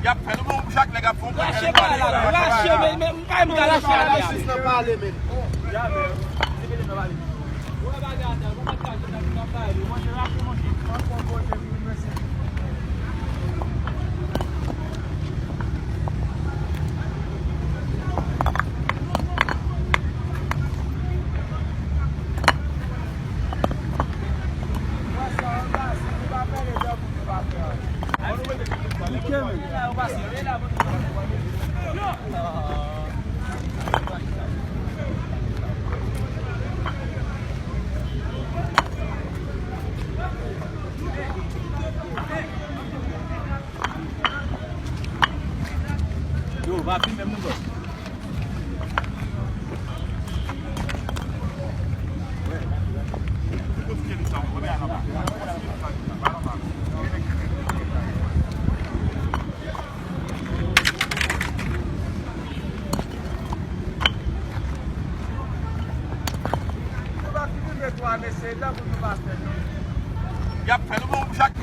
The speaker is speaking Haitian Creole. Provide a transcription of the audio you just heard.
Yap fè nou moun chak nèg a fon. Lâchez pas là, lâchez, mais pas me lâcher là. Yo, va filmer mon boss. Yap fè nou moun chak.